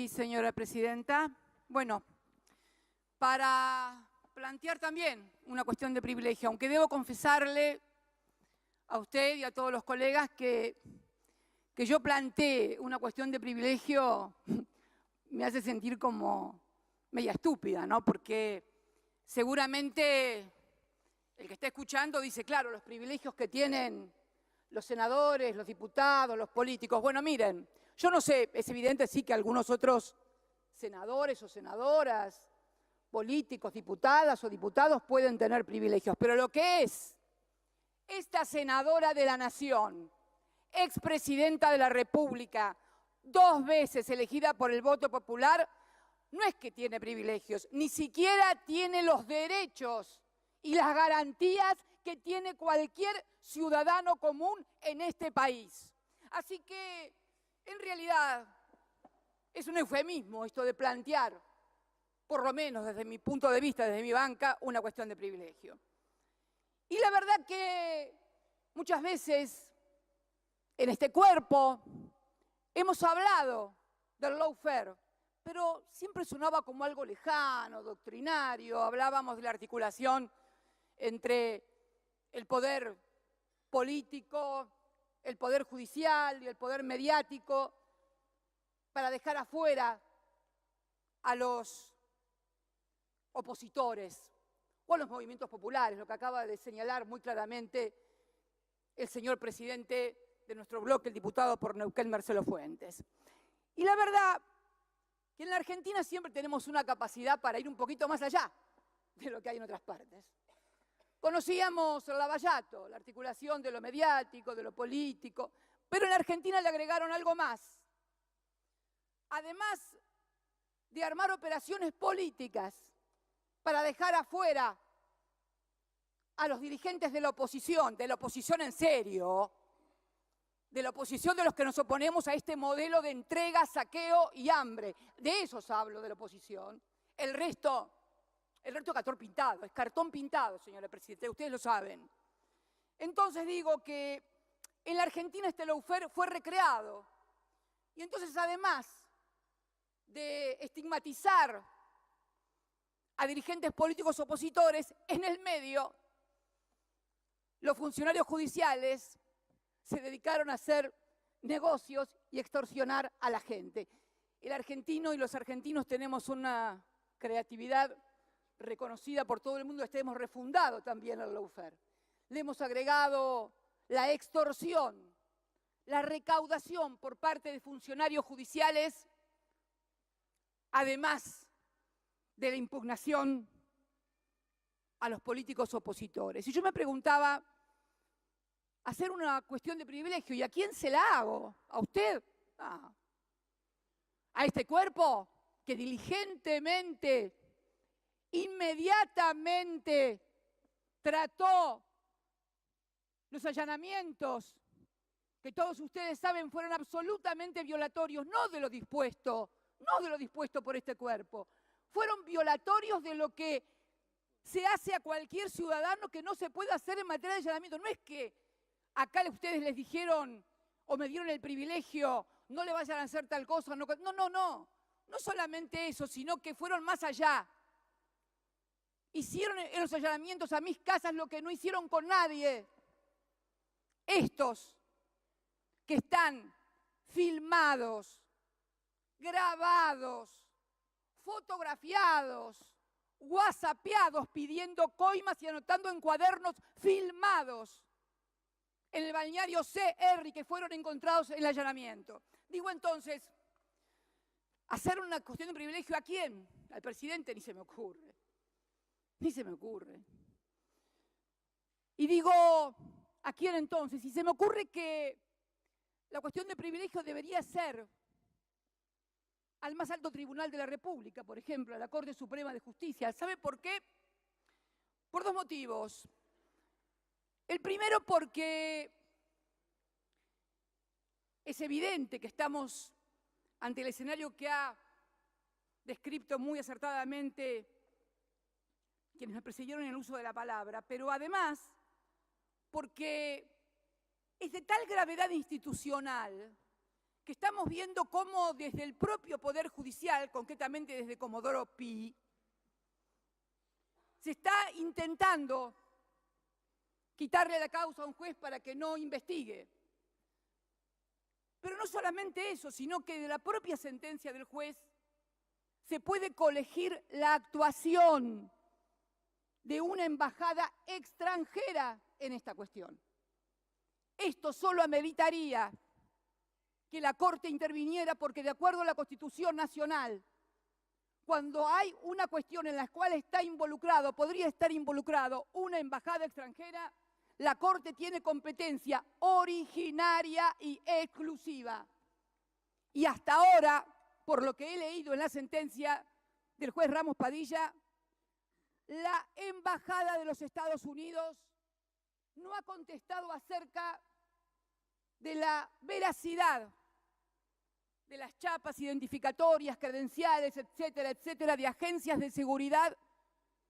Sí, señora presidenta. Bueno, para plantear también una cuestión de privilegio, aunque debo confesarle a usted y a todos los colegas que yo plantee una cuestión de privilegio me hace sentir como media estúpida, ¿no? Porque seguramente el que está escuchando dice, claro, los privilegios que tienen los senadores, los diputados, los políticos. Bueno, miren, yo no sé, es evidente sí que algunos otros senadores o senadoras, políticos, diputadas o diputados pueden tener privilegios, pero lo que es esta senadora de la Nación, expresidenta de la República, 2 veces elegida por el voto popular, no es que tiene privilegios, ni siquiera tiene los derechos y las garantías que tiene cualquier ciudadano común en este país. Así que, en realidad, es un eufemismo esto de plantear, por lo menos desde mi punto de vista, desde mi banca, una cuestión de privilegio. Y la verdad que muchas veces en este cuerpo hemos hablado del lawfare, pero siempre sonaba como algo lejano, doctrinario, hablábamos de la articulación entre el poder político, el poder judicial y el poder mediático para dejar afuera a los opositores o a los movimientos populares, lo que acaba de señalar muy claramente el señor presidente de nuestro bloque, el diputado por Neuquén, Marcelo Fuentes. Y la verdad que en la Argentina siempre tenemos una capacidad para ir un poquito más allá de lo que hay en otras partes. Conocíamos el lavallato, la articulación de lo mediático, de lo político, pero en la Argentina le agregaron algo más. Además de armar operaciones políticas para dejar afuera a los dirigentes de la oposición en serio, de la oposición de los que nos oponemos a este modelo de entrega, saqueo y hambre. De esos hablo, de la oposición. El resto es cartón pintado, señora presidenta, ustedes lo saben. Entonces digo que en la Argentina este lawfare fue recreado. Y entonces, además de estigmatizar a dirigentes políticos opositores, en el medio, los funcionarios judiciales se dedicaron a hacer negocios y extorsionar a la gente. El argentino y los argentinos tenemos una creatividad reconocida por todo el mundo, hemos refundado también el lawfare. Le hemos agregado la extorsión, la recaudación por parte de funcionarios judiciales, además de la impugnación a los políticos opositores. Y yo me preguntaba, hacer una cuestión de privilegio, ¿y a quién se la hago? ¿A usted? ¿A este cuerpo que diligentemente, inmediatamente trató los allanamientos que todos ustedes saben fueron absolutamente violatorios, no de lo dispuesto por este cuerpo, fueron violatorios de lo que se hace a cualquier ciudadano que no se puede hacer en materia de allanamiento. No es que acá ustedes les dijeron o me dieron el privilegio, no le vayan a hacer tal cosa. No, no solamente eso, sino que fueron más allá. Hicieron en los allanamientos a mis casas lo que no hicieron con nadie. Estos que están filmados, grabados, fotografiados, whatsappeados, pidiendo coimas y anotando en cuadernos filmados en el balneario CR que fueron encontrados en el allanamiento. Digo entonces, ¿hacer una cuestión de privilegio a quién? Al presidente ni se me ocurre. Ni se me ocurre. Y digo, ¿a quién entonces? Y se me ocurre que la cuestión de privilegio debería ser al más alto tribunal de la República, por ejemplo, a la Corte Suprema de Justicia. ¿Sabe por qué? Por 2 motivos. El primero, porque es evidente que estamos ante el escenario que ha descrito muy acertadamente quienes me precedieron en el uso de la palabra, pero además porque es de tal gravedad institucional que estamos viendo cómo desde el propio Poder Judicial, concretamente desde Comodoro Pi, se está intentando quitarle la causa a un juez para que no investigue. Pero no solamente eso, sino que de la propia sentencia del juez se puede colegir la actuación de una embajada extranjera en esta cuestión. Esto solo ameritaría que la Corte interviniera porque, de acuerdo a la Constitución Nacional, cuando hay una cuestión en la cual está involucrado, podría estar involucrado una embajada extranjera, la Corte tiene competencia originaria y exclusiva. Y hasta ahora, por lo que he leído en la sentencia del juez Ramos Padilla, la Embajada de los Estados Unidos no ha contestado acerca de la veracidad de las chapas identificatorias, credenciales, etcétera, etcétera, de agencias de seguridad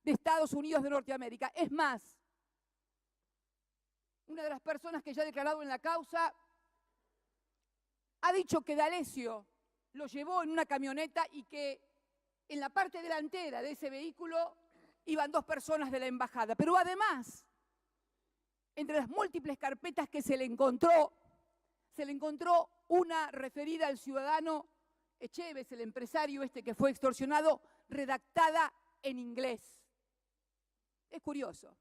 de Estados Unidos de Norteamérica. Es más, una de las personas que ya ha declarado en la causa ha dicho que D'Alessio lo llevó en una camioneta y que en la parte delantera de ese vehículo iban 2 personas de la embajada. Pero además, entre las múltiples carpetas que se le encontró una referida al ciudadano Echeves, el empresario que fue extorsionado, redactada en inglés. Es curioso.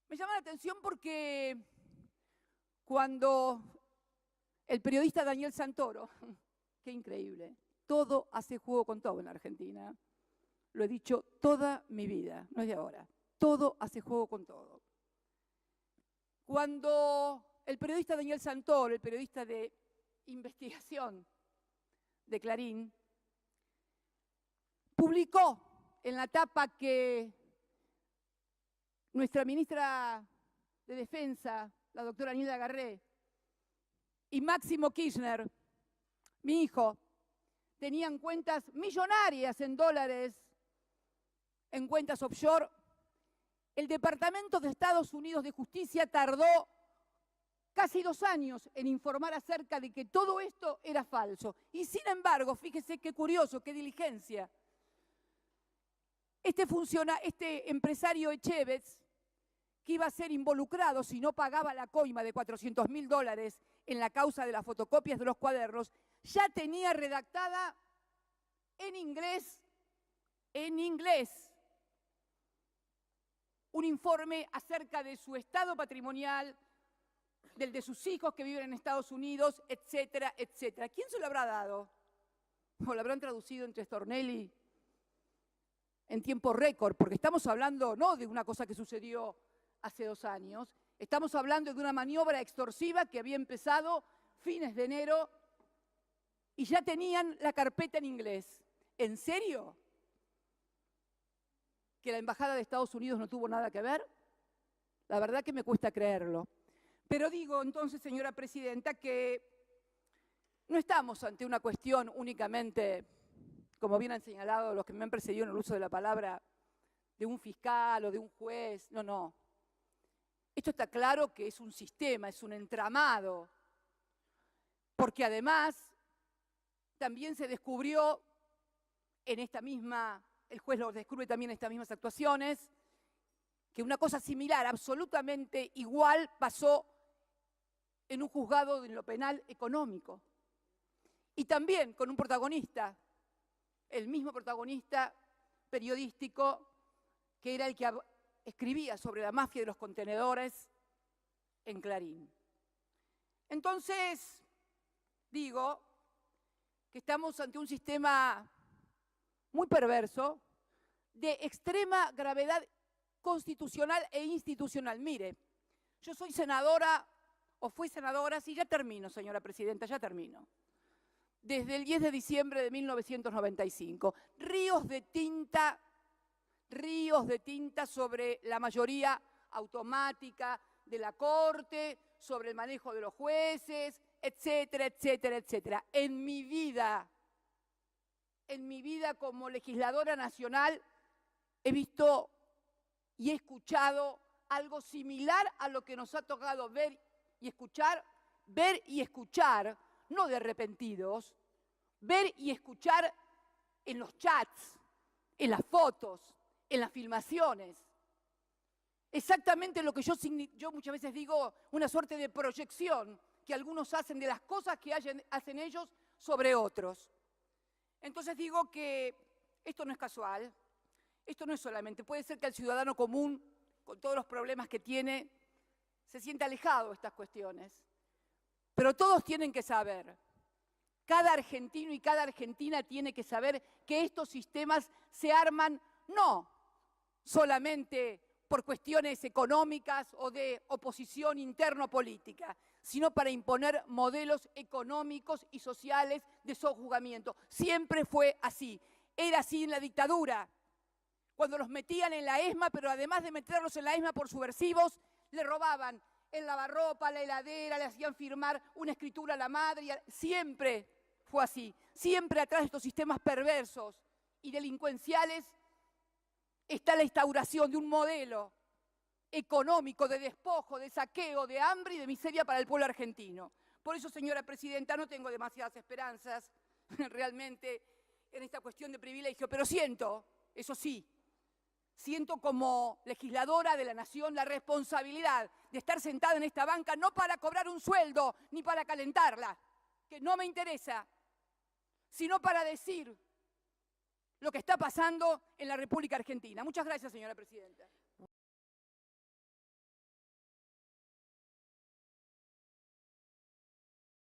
Me llama la atención porque cuando el periodista Daniel Santoro, qué increíble, todo hace juego con todo en la Argentina, lo he dicho toda mi vida, no es de ahora, todo hace juego con todo. Cuando el periodista Daniel Santoro, el periodista de investigación de Clarín, publicó en la tapa que nuestra ministra de Defensa, la doctora Nilda Garré, y Máximo Kirchner, mi hijo, tenían cuentas millonarias en dólares, en cuentas offshore, el Departamento de Estados Unidos de Justicia tardó casi 2 años en informar acerca de que todo esto era falso. Y sin embargo, fíjese qué curioso, qué diligencia. Este empresario Echeves, que iba a ser involucrado si no pagaba la coima de $400.000 en la causa de las fotocopias de los cuadernos, ya tenía redactada en inglés, un informe acerca de su estado patrimonial, del de sus hijos que viven en Estados Unidos, etcétera, etcétera. ¿Quién se lo habrá dado? ¿O lo habrán traducido entre Stornelli en tiempo récord? Porque estamos hablando no de una cosa que sucedió hace 2 años, estamos hablando de una maniobra extorsiva que había empezado fines de enero y ya tenían la carpeta en inglés. ¿En serio? ¿Que la Embajada de Estados Unidos no tuvo nada que ver? La verdad que me cuesta creerlo. Pero digo entonces, señora presidenta, que no estamos ante una cuestión únicamente, como bien han señalado los que me han precedido en el uso de la palabra, de un fiscal o de un juez. No, no. Esto está claro que es un sistema, es un entramado, porque además también se descubrió en esta misma, el juez lo descubre también en estas mismas actuaciones, que una cosa similar, absolutamente igual, pasó en un juzgado en lo penal económico. Y también con un protagonista, el mismo protagonista periodístico, que era el que escribía sobre la mafia de los contenedores en Clarín. Entonces, digo que estamos ante un sistema muy perverso, de extrema gravedad constitucional e institucional. Mire, yo soy senadora, o fui senadora, sí, ya termino, señora presidenta, ya termino. Desde el 10 de diciembre de 1995. Ríos de tinta sobre la mayoría automática de la Corte, sobre el manejo de los jueces, etcétera, etcétera, etcétera. En mi vida como legisladora nacional, he visto y he escuchado algo similar a lo que nos ha tocado ver y escuchar no de arrepentidos, ver y escuchar en los chats, en las fotos, en las filmaciones, exactamente lo que yo muchas veces digo, una suerte de proyección que algunos hacen de las cosas que hacen ellos sobre otros. Entonces digo que esto no es casual, esto no es solamente, puede ser que el ciudadano común, con todos los problemas que tiene, se sienta alejado de estas cuestiones. Pero todos tienen que saber, cada argentino y cada argentina tiene que saber que estos sistemas se arman no solamente por cuestiones económicas o de oposición interno-política, sino para imponer modelos económicos y sociales de sojuzgamiento. Siempre fue así. Era así en la dictadura, cuando los metían en la ESMA, pero además de meterlos en la ESMA por subversivos, le robaban el lavarropa, la heladera, le hacían firmar una escritura a la madre. Siempre fue así. Siempre atrás de estos sistemas perversos y delincuenciales está la instauración de un modelo económico de despojo, de saqueo, de hambre y de miseria para el pueblo argentino. Por eso, señora presidenta, no tengo demasiadas esperanzas realmente en esta cuestión de privilegio, pero siento, eso sí, siento como legisladora de la nación la responsabilidad de estar sentada en esta banca no para cobrar un sueldo ni para calentarla, que no me interesa, sino para decir lo que está pasando en la República Argentina. Muchas gracias, señora presidenta.